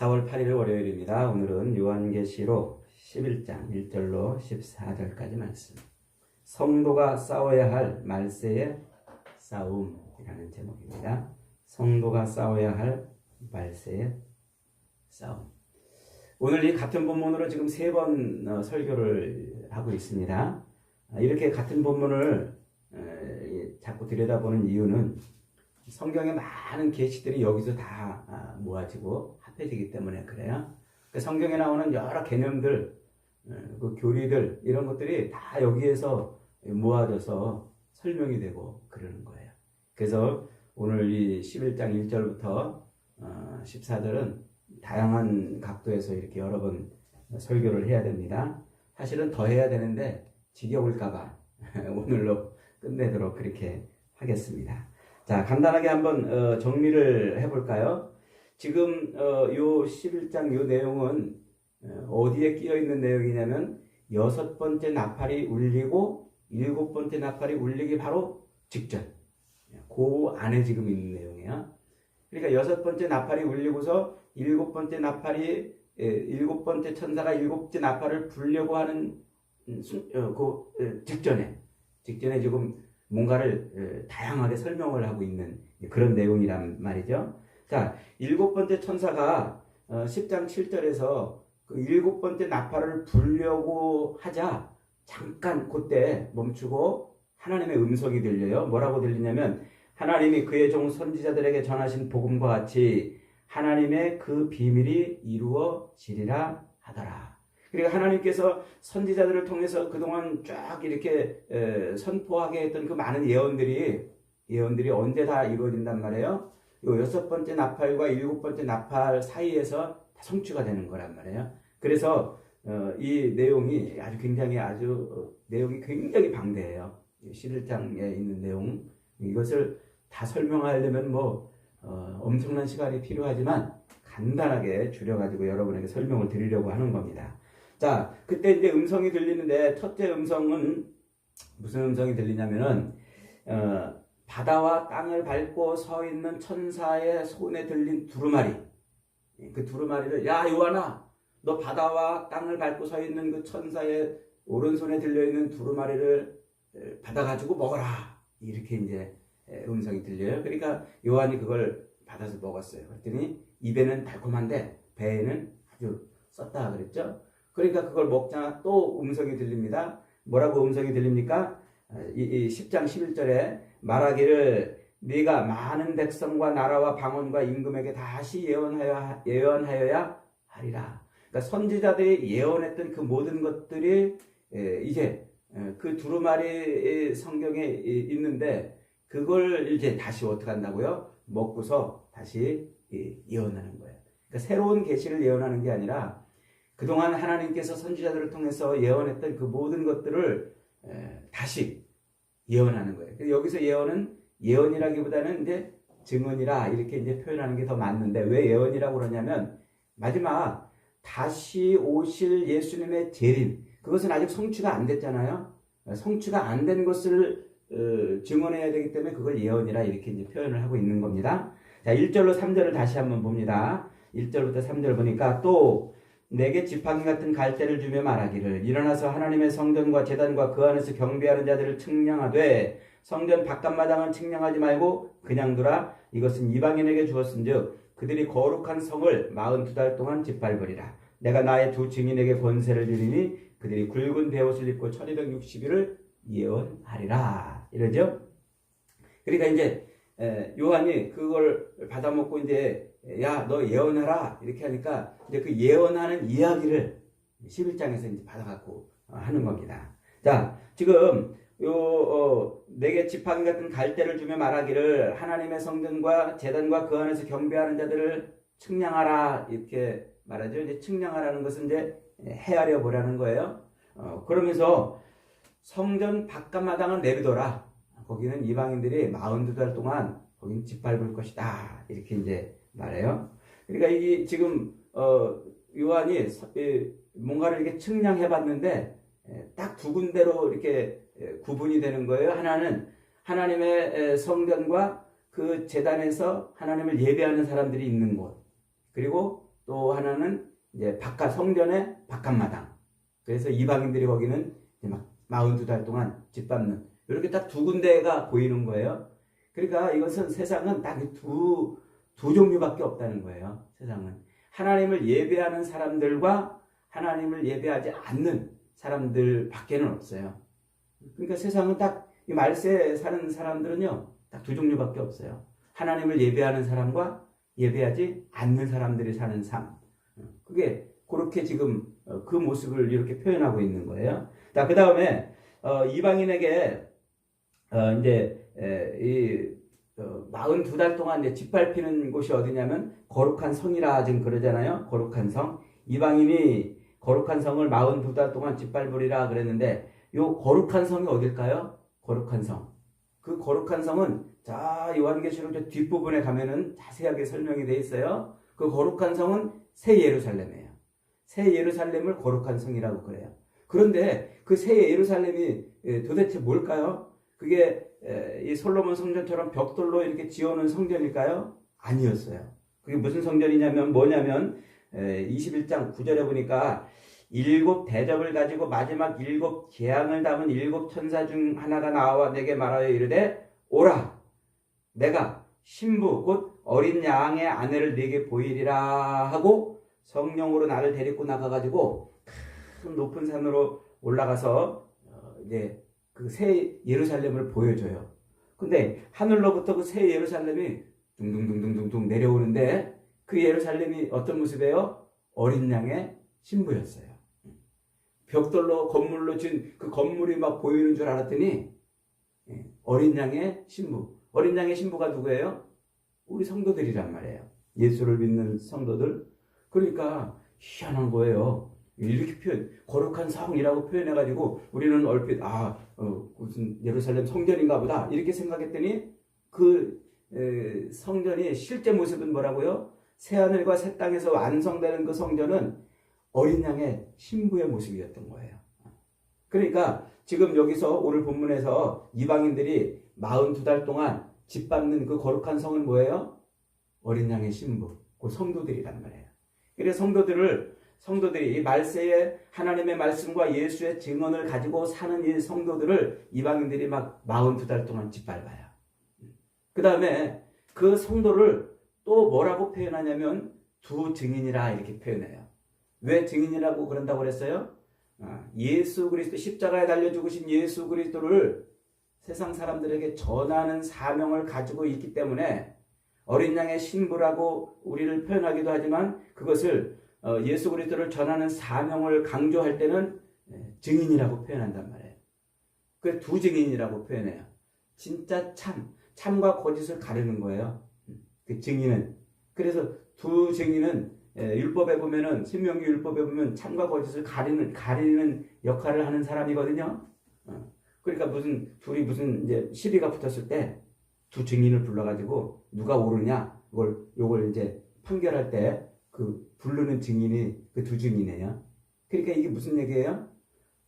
4월 8일 월요일입니다. 오늘은 요한계시록 11장 1절로 14절까지 말씀. 성도가 싸워야 할 말세의 싸움이라는 제목입니다. 성도가 싸워야 할 말세의 싸움. 오늘 이 같은 본문으로 지금 3번 설교를 하고 있습니다. 이렇게 같은 본문을 자꾸 들여다보는 이유는 성경의 많은 계시들이 여기서 다 모아지고 합해지기 때문에 그래요. 성경에 나오는 여러 개념들, 그 교리들 이런 것들이 다 여기에서 모아져서 설명이 되고 그러는 거예요. 그래서 오늘 이 11장 1절부터 14절은 다양한 각도에서 이렇게 여러 번 설교를 해야 됩니다. 사실은 더 해야 되는데 지겨울까봐 오늘로 끝내도록 그렇게 하겠습니다. 자, 간단하게 한번 정리를 해볼까요? 지금 요 11장 요 내용은 어디에 끼어 있는 내용이냐면 6번째 나팔이 울리고 7번째 나팔이 울리기 바로 직전, 그 안에 지금 있는 내용이에요. 그러니까 6번째 나팔이 울리고서 7번째 나팔이 7번째 천사가 7째 나팔을 불려고 하는 그 직전에 지금 뭔가를 다양하게 설명을 하고 있는 그런 내용이란 말이죠. 자, 7번째 천사가 10장 7절에서 그 7번째 나팔을 불려고 하자 잠깐 그때 멈추고 하나님의 음성이 들려요. 뭐라고 들리냐면 하나님이 그의 종 선지자들에게 전하신 복음과 같이 하나님의 그 비밀이 이루어지리라 하더라. 그러니까 하나님께서 선지자들을 통해서 그동안 쫙 이렇게 선포하게 했던 그 많은 예언들이 언제 다 이루어진단 말이에요. 요 6번째 나팔과 7번째 나팔 사이에서 다 성취가 되는 거란 말이에요. 그래서 이 내용이 내용이 굉장히 방대해요. 11장에 있는 내용, 이것을 다 설명하려면 엄청난 시간이 필요하지만 간단하게 줄여가지고 여러분에게 설명을 드리려고 하는 겁니다. 자, 그때 이제 음성이 들리는데 첫째 음성은 무슨 음성이 들리냐면은 바다와 땅을 밟고 서 있는 천사의 손에 들린 두루마리. 그 두루마리를 야 요한아, 너 바다와 땅을 밟고 서 있는 그 천사의 오른손에 들려 있는 두루마리를 받아가지고 먹어라. 이렇게 이제 음성이 들려요. 그러니까 요한이 그걸 받아서 먹었어요. 그랬더니 입에는 달콤한데 배에는 아주 썼다 그랬죠. 그러니까 그걸 먹자 또 음성이 들립니다. 뭐라고 음성이 들립니까? 이 10장 11절에 말하기를 네가 많은 백성과 나라와 방언과 임금에게 다시 예언하여야 하리라. 그러니까 선지자들이 예언했던 그 모든 것들이 이제 그 두루마리 성경에 있는데 그걸 이제 다시 어떻게 한다고요? 먹고서 다시 예언하는 거예요. 그러니까 새로운 계시를 예언하는 게 아니라 그동안 하나님께서 선지자들을 통해서 예언했던 그 모든 것들을 다시 예언하는 거예요. 여기서 예언은 예언이라기보다는 이제 증언이라 이렇게 이제 표현하는 게 더 맞는데 왜 예언이라고 그러냐면 마지막 다시 오실 예수님의 재림, 그것은 아직 성취가 안 됐잖아요. 성취가 안 된 것을 증언해야 되기 때문에 그걸 예언이라 이렇게 이제 표현을 하고 있는 겁니다. 자, 1절로 3절을 다시 한번 봅니다. 1절부터 3절 보니까 또 내게 지팡이 같은 갈대를 주며 말하기를 일어나서 하나님의 성전과 제단과 그 안에서 경배하는 자들을 측량하되 성전 바깥마당은 측량하지 말고 그냥 두라. 이것은 이방인에게 주었은즉 그들이 거룩한 성을 42달 동안 짓밟으리라. 내가 나의 두 증인에게 권세를 주리니 그들이 굵은 베옷을 입고 1260일을 예언하리라. 이러죠. 그러니까 이제 요한이 그걸 받아먹고 이제 야, 너 예언하라 이렇게 하니까 이제 그 예언하는 이야기를 11장에서 이제 받아갖고 하는 겁니다. 자, 지금 내게 지팡이 같은 갈대를 주며 말하기를 하나님의 성전과 제단과 그 안에서 경배하는 자들을 측량하라 이렇게 말하죠. 이제 측량하라는 것은 이제 헤아려 보라는 거예요. 그러면서 성전 바깥마당은 내비둬라. 거기는 이방인들이 42달 동안 거기는 짓밟을 것이다. 이렇게 이제 말해요. 그러니까 이게 지금 요한이 뭔가를 이렇게 측량해 봤는데 딱 두 군데로 이렇게 구분이 되는 거예요. 하나는 하나님의 성전과 그 제단에서 하나님을 예배하는 사람들이 있는 곳, 그리고 또 하나는 이제 바깥 성전의 바깥마당. 그래서 이방인들이 거기는 이제 막 42달 동안 집 밟는 이렇게 딱 두 군데가 보이는 거예요. 그러니까 이것은 세상은 딱 두 종류밖에 없다는 거예요. 세상은 하나님을 예배하는 사람들과 하나님을 예배하지 않는 사람들밖에는 없어요. 그러니까 세상은 딱 이 말세에 사는 사람들은요, 딱 두 종류밖에 없어요. 하나님을 예배하는 사람과 예배하지 않는 사람들이 사는 삶. 그게 그렇게 지금 그 모습을 이렇게 표현하고 있는 거예요. 자, 그 다음에 이방인에게 이제 이 42달 동안 이제 짓밟히는 곳이 어디냐면 거룩한 성이라 지금 그러잖아요. 거룩한 성. 이방인이 거룩한 성을 42달 동안 짓밟으리라 그랬는데 요 거룩한 성이 어딜까요? 거룩한 성. 그 거룩한 성은 자, 요한계시록 저 뒷부분에 가면은 자세하게 설명이 되어 있어요. 그 거룩한 성은 새 예루살렘이에요. 새 예루살렘을 거룩한 성이라고 그래요. 그런데 그 새 예루살렘이 도대체 뭘까요? 그게 이 솔로몬 성전처럼 벽돌로 이렇게 지어놓은 성전일까요? 아니었어요. 그게 무슨 성전이냐면 뭐냐면 21장 9절에 보니까 7 대접을 가지고 마지막 7 재앙을 담은 7 천사 중 하나가 나와 내게 말하여 이르되 오라 내가 신부 곧 어린 양의 아내를 네게 보이리라 하고 성령으로 나를 데리고 나가가지고 큰 높은 산으로 올라가서 이제 그 새 예루살렘을 보여줘요. 근데 하늘로부터 그 새 예루살렘이 둥둥둥둥둥 내려오는데 그 예루살렘이 어떤 모습이에요? 어린 양의 신부였어요. 벽돌로 건물로 지은 그 건물이 막 보이는 줄 알았더니 어린 양의 신부. 어린 양의 신부가 누구예요? 우리 성도들이란 말이에요. 예수를 믿는 성도들. 그러니까 희한한 거예요. 이렇게 거룩한 성이라고 표현해가지고 우리는 얼핏 무슨 예루살렘 성전인가 보다 이렇게 생각했더니 그 성전이 실제 모습은 뭐라고요? 새하늘과 새 땅에서 완성되는 그 성전은 어린 양의 신부의 모습이었던 거예요. 그러니까 지금 여기서 오늘 본문에서 이방인들이 42달 동안 짓밟는 그 거룩한 성은 뭐예요? 어린 양의 신부, 그 성도들이란 말이에요. 그래서 성도들이 이 말세에 하나님의 말씀과 예수의 증언을 가지고 사는 이 성도들을 이방인들이 막 42달 동안 짓밟아요. 그 다음에 그 성도를 또 뭐라고 표현하냐면 두 증인이라 이렇게 표현해요. 왜 증인이라고 그런다고 그랬어요? 예수 그리스도 십자가에 달려 죽으신 예수 그리스도를 세상 사람들에게 전하는 사명을 가지고 있기 때문에 어린 양의 신부라고 우리를 표현하기도 하지만 그것을 예수 그리스도를 전하는 사명을 강조할 때는 증인이라고 표현한단 말이에요. 그 두 증인이라고 표현해요. 진짜 참과 거짓을 가르는 거예요. 그 증인은. 그래서 두 증인은 율법에 보면은 신명기 율법에 보면 참과 거짓을 가리는 역할을 하는 사람이거든요. 그러니까 둘이 무슨 이제 시비가 붙었을 때 두 증인을 불러가지고 누가 옳으냐 요걸 이제 판결할 때 그 부르는 증인이 그 두 증인이에요. 그러니까 이게 무슨 얘기예요?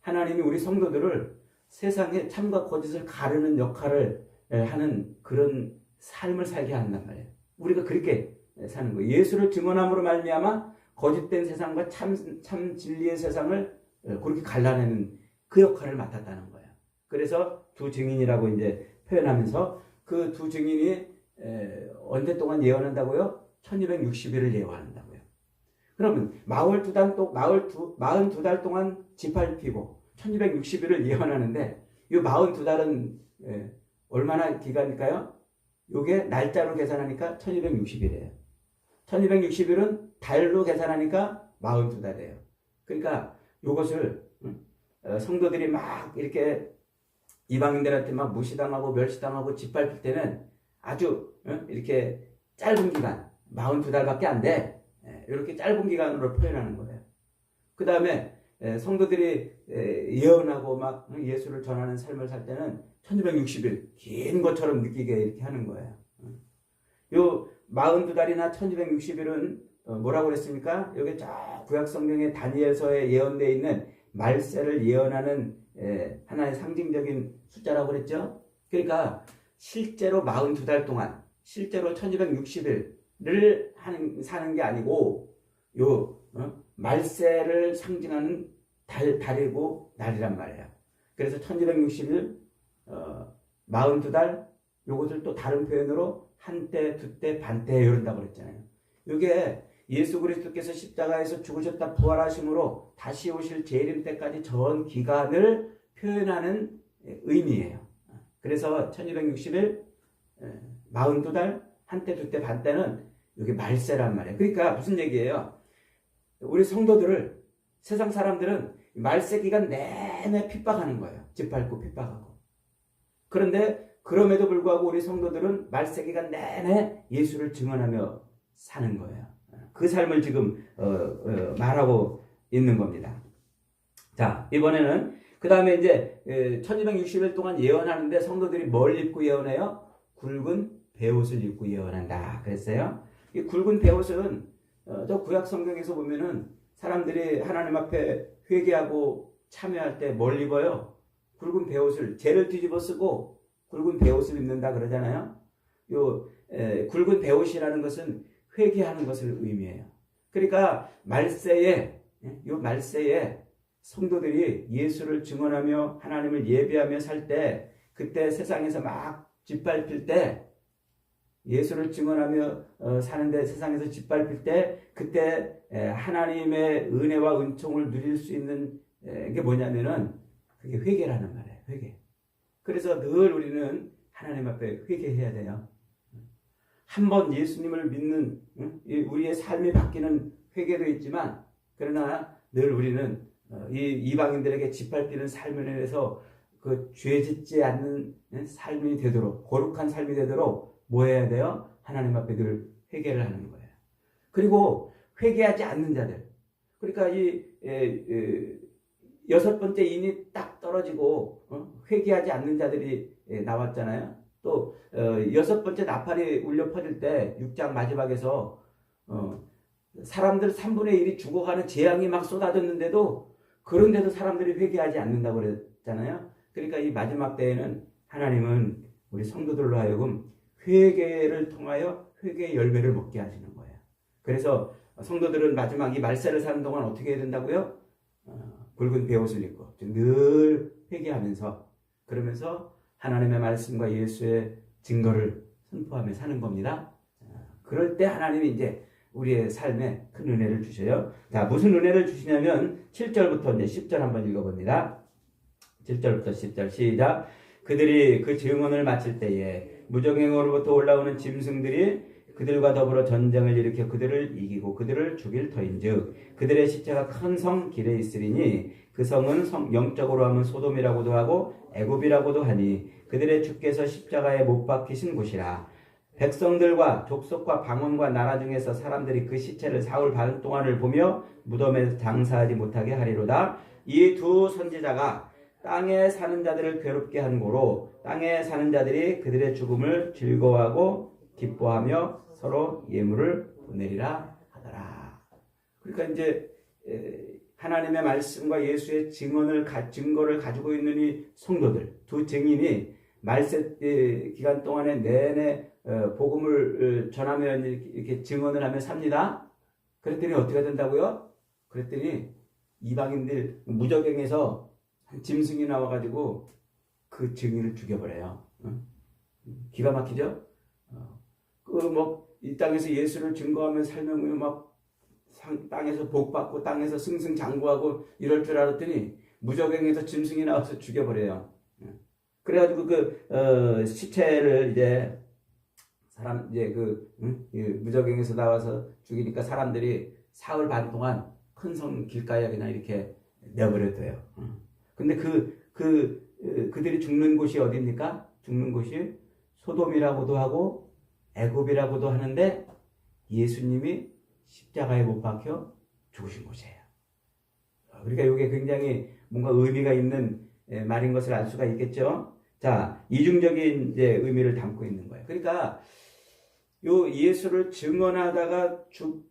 하나님이 우리 성도들을 세상에 참과 거짓을 가르는 역할을 하는 그런 삶을 살게 한단 말이에요. 우리가 그렇게 사는 거예요. 예수를 증언함으로 말미암아 거짓된 세상과 참 진리의 세상을 그렇게 갈라내는 그 역할을 맡았다는 거예요. 그래서 두 증인이라고 이제 표현하면서 그 두 증인이 언제 동안 예언한다고요? 1260일을 예언한다고요. 그러면 42달 동안 짓밟히고 1260일을 예언하는데 이 42달은 얼마나 기간일까요? 요게 날짜로 계산하니까 1260일이에요. 1260일은 달로 계산하니까 42달이에요. 그러니까 요것을 성도들이 막 이렇게 이방인들한테 막 무시당하고 멸시당하고 짓밟힐 때는 아주 이렇게 짧은 기간 42달밖에 안 돼. 이렇게 짧은 기간으로 표현하는 거예요. 그 다음에 성도들이 예언하고 막 예수를 전하는 삶을 살 때는 1260일 긴 것처럼 느끼게 이렇게 하는 거예요. 요 42달이나 1260일은 뭐라고 그랬습니까? 여기 저 구약성경의 다니엘서에 예언되어 있는 말세를 예언하는 하나의 상징적인 숫자라고 그랬죠. 그러니까 실제로 42달 동안 실제로 1260일을 사는 게 아니고 말세를 상징하는 달이고 날이란 말이에요. 그래서 1260일, 42달, 요것을 또 다른 표현으로 한때, 두때, 반때 이런다고 그랬잖아요. 이게 예수 그리스도께서 십자가에서 죽으셨다 부활하심으로 다시 오실 재림 때까지 전 기간을 표현하는 의미예요. 그래서 1260일, 42달, 한때, 두때, 반때는 이게 말세란 말이에요. 그러니까 무슨 얘기예요? 우리 성도들을 세상 사람들은 말세 기간 내내 핍박하는 거예요. 짓밟고 핍박하고. 그런데 그럼에도 불구하고 우리 성도들은 말세 기간 내내 예수를 증언하며 사는 거예요. 그 삶을 지금 말하고 있는 겁니다. 자, 이번에는 그 다음에 이제 1260일 동안 예언하는데 성도들이 뭘 입고 예언해요? 굵은 베옷을 입고 예언한다 그랬어요. 이 굵은 베옷은 저 구약 성경에서 보면은 사람들이 하나님 앞에 회개하고 참여할 때 뭘 입어요? 굵은 베옷을, 죄를 뒤집어 쓰고 굵은 베옷을 입는다 그러잖아요. 굵은 베옷이라는 것은 회개하는 것을 의미해요. 그러니까 말세에 성도들이 예수를 증언하며 하나님을 예배하며 살 때, 그때 세상에서 막 짓밟힐 때, 예수를 증언하며 사는데 세상에서 짓밟힐 때, 그때 하나님의 은혜와 은총을 누릴 수 있는 게 뭐냐면은 그게 회개라는 말이에요. 회개. 그래서 늘 우리는 하나님 앞에 회개해야 돼요. 한번 예수님을 믿는 우리의 삶이 바뀌는 회개도 있지만, 그러나 늘 우리는 이 이방인들에게 짓밟히는 삶을 인해서 그 죄짓지 않는 삶이 되도록, 거룩한 삶이 되도록 뭐 해야 돼요? 하나님 앞에 늘 회개를 하는 거예요. 그리고 회개하지 않는 자들, 그러니까 여섯 번째 인이 딱 떨어지고 회개하지 않는 자들이 나왔잖아요. 또 여섯 번째 나팔이 울려 퍼질 때 6장 마지막에서 사람들 3분의 1이 죽어가는 재앙이 막 쏟아졌는데도, 그런데도 사람들이 회개하지 않는다고 그랬잖아요. 그러니까 이 마지막 때에는 하나님은 우리 성도들로 하여금 회개를 통하여 회개의 열매를 먹게 하시는 거예요. 그래서 성도들은 마지막 이 말세를 사는 동안 어떻게 해야 된다고요? 굵은 베옷을 입고 늘 회개하면서, 그러면서 하나님의 말씀과 예수의 증거를 선포하며 사는 겁니다. 그럴 때 하나님이 이제 우리의 삶에 큰 은혜를 주셔요. 자, 무슨 은혜를 주시냐면 7절부터 이제 10절 한번 읽어봅니다. 7절부터 10절 시작. 그들이 그 증언을 마칠 때에 무적행으로부터 올라오는 짐승들이 그들과 더불어 전쟁을 일으켜 그들을 이기고 그들을 죽일 터인즉 그들의 시체가 큰 성 길에 있으리니 그 성은 영적으로 하면 소돔이라고도 하고 애굽이라고도 하니 그들의 주께서 십자가에 못 박히신 곳이라. 백성들과 족속과 방언과 나라 중에서 사람들이 그 시체를 사흘 반 동안을 보며 무덤에서 장사하지 못하게 하리로다. 이 두 선지자가 땅에 사는 자들을 괴롭게 한 고로 땅에 사는 자들이 그들의 죽음을 즐거워하고 기뻐하며 서로 예물을 보내리라 하더라. 그러니까 이제 하나님의 말씀과 예수의 증거를 가지고 있는 이 성도들, 두 증인이 말세 기간 동안에 내내 복음을 전하며 이렇게 증언을 하며 삽니다. 그랬더니 어떻게 된다고요? 그랬더니 이방인들 무적행에서 짐승이 나와가지고 그 증인을 죽여버려요. 기가 막히죠? 이 땅에서 예수를 증거하며 살면 막 땅에서 복받고 땅에서 승승장구하고 이럴 줄 알았더니 무적행에서 짐승이 나와서 죽여버려요. 그래가지고 시체를 이제 무적행에서 나와서 죽이니까 사람들이 사흘 반 동안 큰 성 길가에 그냥 이렇게 내버려둬요. 근데 그들이 죽는 곳이 어디입니까? 죽는 곳이 소돔이라고도 하고 애굽이라고도 하는데 예수님이 십자가에 못 박혀 죽으신 곳이에요. 그러니까 이게 굉장히 뭔가 의미가 있는 말인 것을 알 수가 있겠죠. 자, 이중적인 이제 의미를 담고 있는 거예요. 그러니까 요 예수를 증언하다가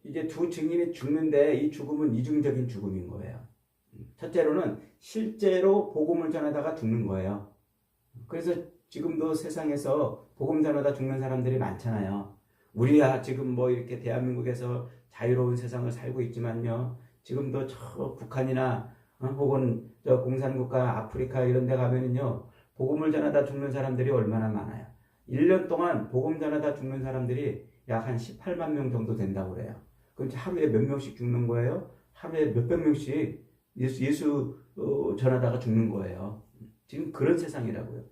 이제 두 증인이 죽는데 이 죽음은 이중적인 죽음인 거예요. 첫째로는 실제로 복음을 전하다가 죽는 거예요. 그래서 지금도 세상에서 복음 전하다 죽는 사람들이 많잖아요. 우리야 지금 뭐 이렇게 대한민국에서 자유로운 세상을 살고 있지만요. 지금도 저 북한이나 혹은 저 공산국가 아프리카 이런 데 가면은요. 복음을 전하다 죽는 사람들이 얼마나 많아요. 1년 동안 복음 전하다 죽는 사람들이 약 한 18만 명 정도 된다고 그래요. 그럼 하루에 몇 명씩 죽는 거예요? 하루에 몇백 명씩 예수 전하다가 죽는 거예요. 지금 그런 세상이라고요.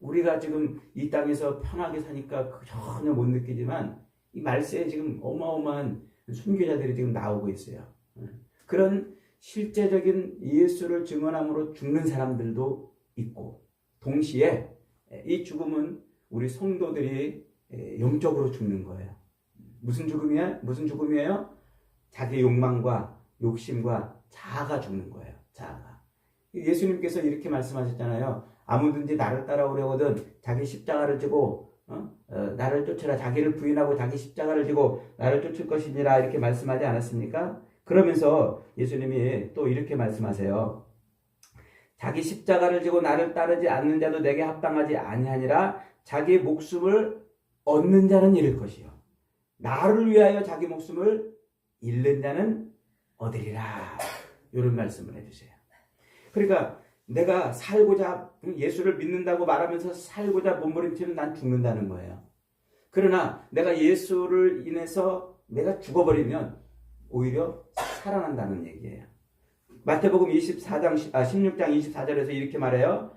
우리가 지금 이 땅에서 편하게 사니까 전혀 못 느끼지만 이 말세에 지금 어마어마한 순교자들이 지금 나오고 있어요. 그런 실제적인 예수를 증언함으로 죽는 사람들도 있고 동시에 이 죽음은 우리 성도들이 영적으로 죽는 거예요. 무슨 죽음이야? 무슨 죽음이에요? 자기 욕망과 욕심과 자아가 죽는 거예요. 자아가. 예수님께서 이렇게 말씀하셨잖아요. 아무든지 나를 따라오려거든 자기 십자가를 지고 나를 쫓으라. 자기를 부인하고 자기 십자가를 지고 나를 쫓을 것이니라 이렇게 말씀하지 않았습니까? 그러면서 예수님이 또 이렇게 말씀하세요. 자기 십자가를 지고 나를 따르지 않는 자도 내게 합당하지 아니하니라. 자기 목숨을 얻는 자는 잃을 것이요 나를 위하여 자기 목숨을 잃는 자는 얻으리라. 이런 말씀을 해주세요. 그러니까 내가 살고자 예수를 믿는다고 말하면서 살고자 몸부림치면 난 죽는다는 거예요. 그러나 내가 예수를 인해서 내가 죽어버리면 오히려 살아난다는 얘기예요. 마태복음 16장 24절에서 이렇게 말해요.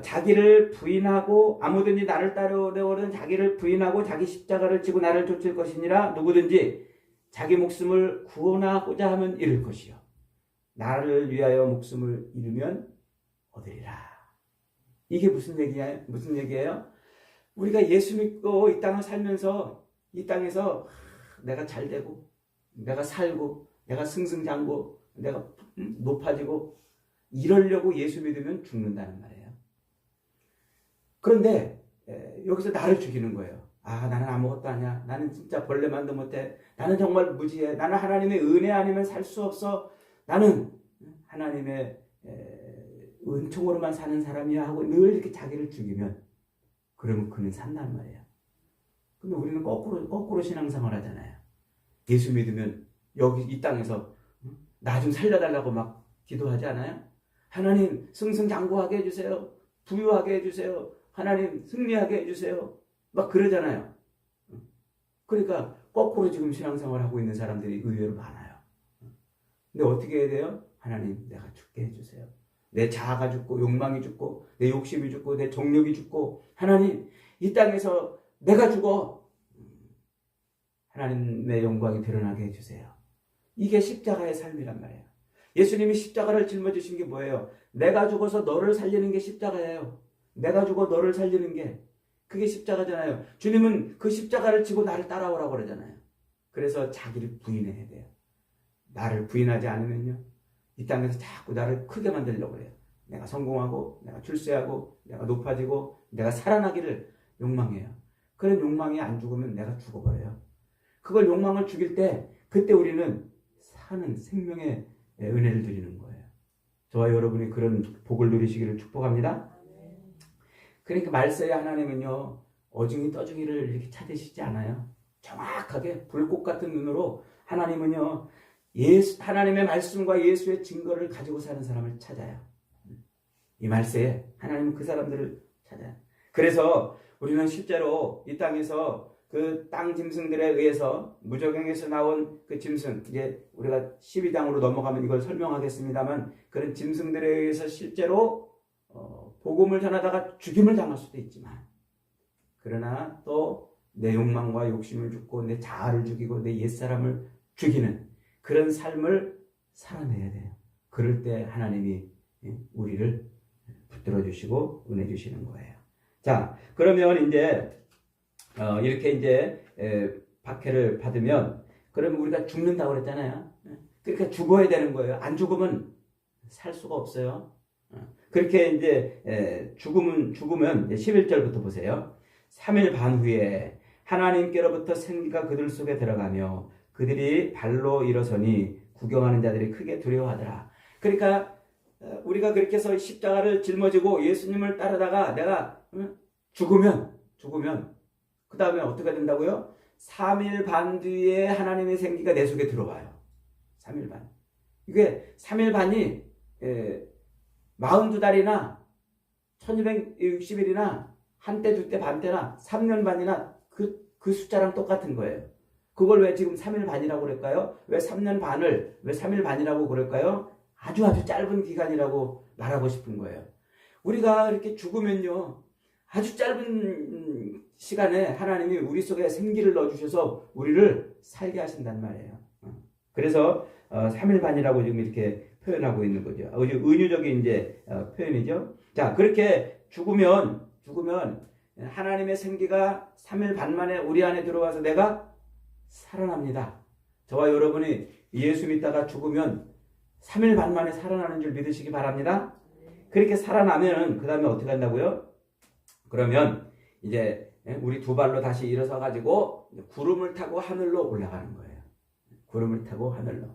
자기를 부인하고 아무든지 나를 따르려거든 자기를 부인하고 자기 십자가를 지고 나를 쫓을 것이니라. 누구든지 자기 목숨을 구원하고자 하면 잃을 것이요 나를 위하여 목숨을 잃으면 얻으리라. 이게 무슨 얘기예요? 무슨 얘기예요? 우리가 예수 믿고 이 땅을 살면서 이 땅에서 내가 잘 되고 내가 살고 내가 승승장구 내가 높아지고 이러려고 예수 믿으면 죽는다는 말이에요. 그런데 여기서 나를 죽이는 거예요. 아, 나는 아무것도 아니야. 나는 진짜 벌레만도 못해. 나는 정말 무지해. 나는 하나님의 은혜 아니면 살 수 없어. 나는 하나님의 은총으로만 사는 사람이야 하고 늘 이렇게 자기를 죽이면 그러면 그는 산단 말이에요. 근데 우리는 거꾸로 신앙생활 하잖아요. 예수 믿으면 여기 이 땅에서 나 좀 살려달라고 막 기도하지 않아요? 하나님 승승장구하게 해주세요. 부유하게 해주세요. 하나님 승리하게 해주세요. 막 그러잖아요. 그러니까 거꾸로 지금 신앙생활 하고 있는 사람들이 의외로 많아요. 근데 어떻게 해야 돼요? 하나님 내가 죽게 해주세요. 내 자아가 죽고 욕망이 죽고 내 욕심이 죽고 내 정욕이 죽고 하나님 이 땅에서 내가 죽어 하나님의 영광이 드러나게 해주세요. 이게 십자가의 삶이란 말이에요. 예수님이 십자가를 짊어지신 게 뭐예요? 내가 죽어서 너를 살리는 게 십자가예요. 내가 죽어 너를 살리는 게 그게 십자가잖아요. 주님은 그 십자가를 지고 나를 따라오라고 그러잖아요. 그래서 자기를 부인해야 돼요. 나를 부인하지 않으면요 이 땅에서 자꾸 나를 크게 만들려고 해요. 내가 성공하고 내가 출세하고 내가 높아지고 내가 살아나기를 욕망해요. 그런 욕망이 안 죽으면 내가 죽어버려요. 그걸 욕망을 죽일 때 그때 우리는 사는 생명의 은혜를 드리는 거예요. 저와 여러분이 그런 복을 누리시기를 축복합니다. 그러니까 말세에 하나님은요 어중이 떠중이를 이렇게 찾으시지 않아요. 정확하게 불꽃 같은 눈으로 하나님은요 하나님의 말씀과 예수의 증거를 가지고 사는 사람을 찾아요. 이 말세에 하나님은 그 사람들을 찾아요. 그래서 우리는 실제로 이 땅에서 그 땅 짐승들에 의해서 무적행에서 나온 그 짐승, 이제 우리가 12장으로 넘어가면 이걸 설명하겠습니다만 그런 짐승들에 의해서 실제로 복음을 전하다가 죽임을 당할 수도 있지만 그러나 또 내 욕망과 욕심을 죽고 내 자아를 죽이고 내 옛사람을 죽이는 그런 삶을 살아내야 돼요. 그럴 때 하나님이 우리를 붙들어 주시고 은혜 주시는 거예요. 자, 그러면 이제 이렇게 이제 박해를 받으면 그러면 우리가 죽는다고 그랬잖아요. 그러니까 죽어야 되는 거예요. 안 죽으면 살 수가 없어요. 그렇게 이제 죽으면 11절부터 보세요. 3일 반 후에 하나님께로부터 생기가 그들 속에 들어가며 그들이 발로 일어서니 구경하는 자들이 크게 두려워하더라. 그러니까 우리가 그렇게 해서 십자가를 짊어지고 예수님을 따르다가 내가 죽으면 그 다음에 어떻게 된다고요? 3일 반 뒤에 하나님의 생기가 내 속에 들어와요. 3일 반. 이게 3일 반이 42달이나 1260일이나 한때, 두때, 반때나 3년 반이나 그 숫자랑 똑같은 거예요. 그걸 왜 지금 3일 반이라고 그럴까요? 왜 3년 반을 왜 3일 반이라고 그럴까요? 아주 짧은 기간이라고 말하고 싶은 거예요. 우리가 이렇게 죽으면요, 아주 짧은 시간에 하나님이 우리 속에 생기를 넣어주셔서 우리를 살게 하신단 말이에요. 그래서 3일 반이라고 지금 이렇게 표현하고 있는 거죠. 아주 은유적인 이제 표현이죠. 자, 그렇게 죽으면 하나님의 생기가 3일 반 만에 우리 안에 들어와서 내가 살아납니다. 저와 여러분이 예수 믿다가 죽으면 3일 반 만에 살아나는 줄 믿으시기 바랍니다. 그렇게 살아나면 그 다음에 어떻게 한다고요? 그러면 이제 우리 두 발로 다시 일어서 가지고 구름을 타고 하늘로 올라가는 거예요. 구름을 타고 하늘로.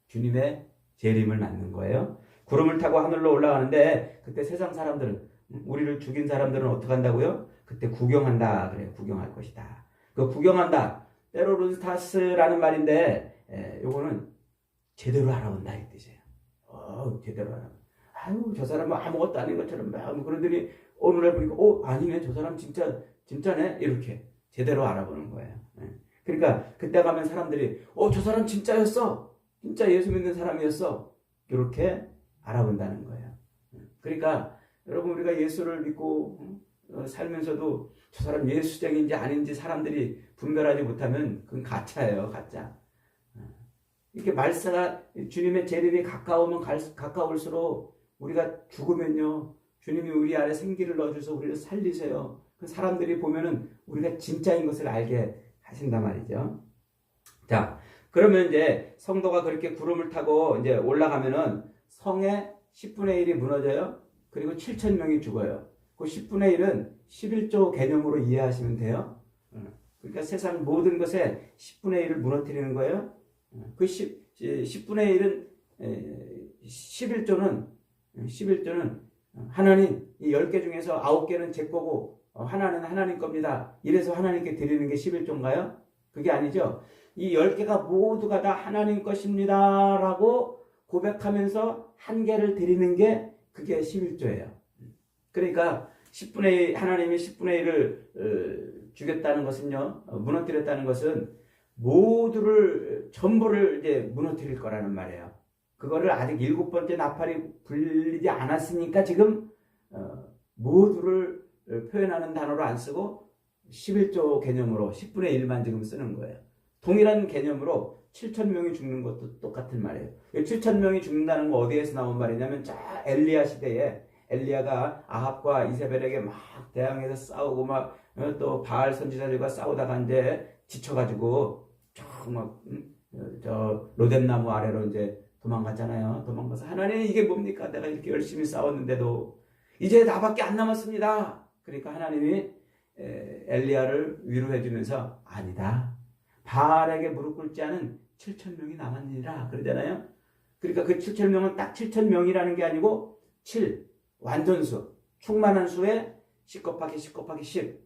주님의 재림을 맞는 거예요. 구름을 타고 하늘로 올라가는데 그때 세상 사람들은, 우리를 죽인 사람들은 어떻게 한다고요? 그때 구경한다 그래요. 구경할 것이다. 그 구경한다. 페로룬스타스라는 말인데 요거는 제대로 알아본다 이 뜻이에요. 제대로 알아본다. 아유, 저 사람은 아무것도 아닌 것처럼 막 그러더니 어느 날 보니까 아니네, 저 사람 진짜네, 이렇게 제대로 알아보는 거예요. 그러니까 그때 가면 사람들이 저 사람 진짜였어, 진짜 예수 믿는 사람이었어, 이렇게 알아본다는 거예요. 그러니까 여러분, 우리가 예수를 믿고 살면서도 저 사람 예수쟁인지 아닌지 사람들이 분별하지 못하면 그건 가짜예요, 가짜. 이렇게 말세가, 주님의 재림이 가까우면 가까울수록 우리가 죽으면요, 주님이 우리 안에 생기를 넣어줘서 우리를 살리세요. 그 사람들이 보면은 우리가 진짜인 것을 알게 하신단 말이죠. 자, 그러면 이제 성도가 그렇게 구름을 타고 이제 올라가면은 성의 10분의 1이 무너져요. 그리고 7,000명이 죽어요. 그 10분의 1은 11조 개념으로 이해하시면 돼요. 그러니까 세상 모든 것에 10분의 1을 무너뜨리는 거예요. 그 10분의 1은 11조는 하나님, 이 10개 중에서 9개는 제 거고 하나는 하나님 겁니다. 이래서 하나님께 드리는 게 11조인가요? 그게 아니죠. 이 10개가 모두가 다 하나님 것입니다 라고 고백하면서 한 개를 드리는 게 그게 11조예요. 그러니까 하나님이 10분의 1을 주겠다는 것은요, 무너뜨렸다는 것은 전부를 이제 무너뜨릴 거라는 말이에요. 그거를 아직 7번째 나팔이 불리지 않았으니까 지금 모두를 표현하는 단어로 안 쓰고 11조 개념으로 10분의 1만 지금 쓰는 거예요. 동일한 개념으로 7,000명이 죽는 것도 똑같은 말이에요. 7,000명이 죽는다는 거 어디에서 나온 말이냐면, 자, 엘리야 시대에 엘리야가 아합과 이세벨에게 막 대항해서 싸우고 막 또 바알 선지자들과 싸우다가 이제 지쳐가지고 저 로뎀나무 아래로 이제 도망갔잖아요. 도망가서 하나님, 이게 뭡니까? 내가 이렇게 열심히 싸웠는데도 이제 나밖에 안 남았습니다. 그러니까 하나님이 엘리야를 위로해 주면서 아니다, 바알에게 무릎 꿇지 않은 7,000명이 남았느니라 그러잖아요. 그러니까 그 7,000명은 딱 7,000명이라는 게 아니고 7, 완전수, 충만한 수에 10 곱하기 10 곱하기 10,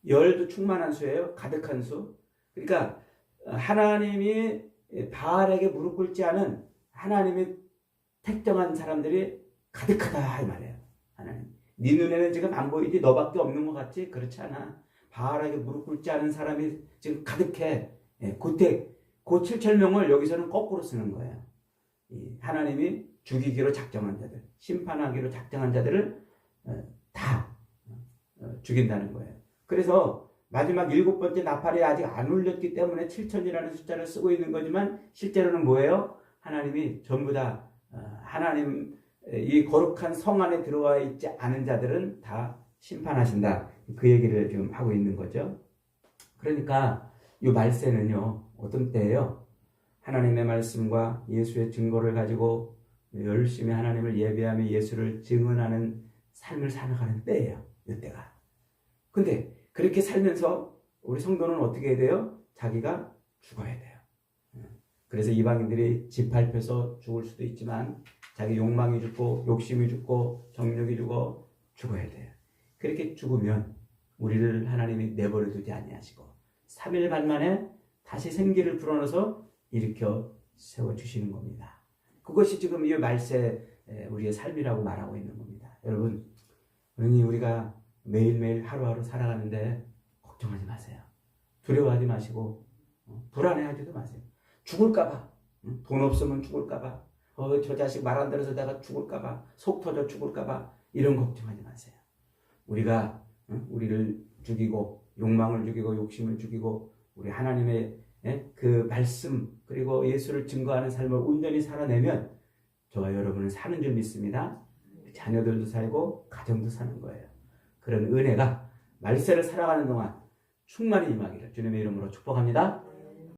열도 충만한 수예요. 가득한 수. 그러니까 하나님이 바알에게 무릎 꿇지 않은 하나님이 택정한 사람들이 가득하다 이 말이에요. 하나님, 네 눈에는 지금 안 보이지? 너밖에 없는 것 같지? 그렇지 않아. 바알에게 무릎 꿇지 않은 사람이 지금 가득해. 그 7,000명을 여기서는 거꾸로 쓰는 거예요. 하나님이 죽이기로 작정한 자들, 심판하기로 작정한 자들을 다 죽인다는 거예요. 그래서 마지막 7번째 나팔이 아직 안 울렸기 때문에 7,000이라는 숫자를 쓰고 있는 거지만 실제로는 뭐예요? 하나님이 전부 다 하나님 이 거룩한 성 안에 들어와 있지 않은 자들은 다 심판하신다. 그 얘기를 지금 하고 있는 거죠. 그러니까 이 말세는요, 어떤 때예요? 하나님의 말씀과 예수의 증거를 가지고 열심히 하나님을 예배하며 예수를 증언하는 삶을 살아가는 때예요. 이때가. 근데 그렇게 살면서 우리 성도는 어떻게 해야 돼요? 자기가 죽어야 돼요. 그래서 이방인들이 집 밟혀서 죽을 수도 있지만 자기 욕망이 죽고 욕심이 죽고 정욕이 죽어야 돼요. 그렇게 죽으면 우리를 하나님이 내버려 두지 아니하시고 3일 반 만에 다시 생기를 불어넣어서 일으켜 세워주시는 겁니다. 그것이 지금 이 말세 우리의 삶이라고 말하고 있는 겁니다. 여러분, 그러니 우리가 매일매일 하루하루 살아가는데 걱정하지 마세요. 두려워하지 마시고 불안해하지도 마세요. 죽을까봐, 돈 없으면 죽을까봐, 저 자식 말 안 들어서 내가 죽을까봐, 속 터져 죽을까봐 이런 걱정하지 마세요. 우리가 우리를 죽이고 욕망을 죽이고 욕심을 죽이고 우리 하나님의 그 말씀 그리고 예수를 증거하는 삶을 온전히 살아내면 저와 여러분은 사는 줄 믿습니다. 자녀들도 살고 가정도 사는 거예요. 그런 은혜가 말세를 살아가는 동안 충만히 임하기를 주님의 이름으로 축복합니다.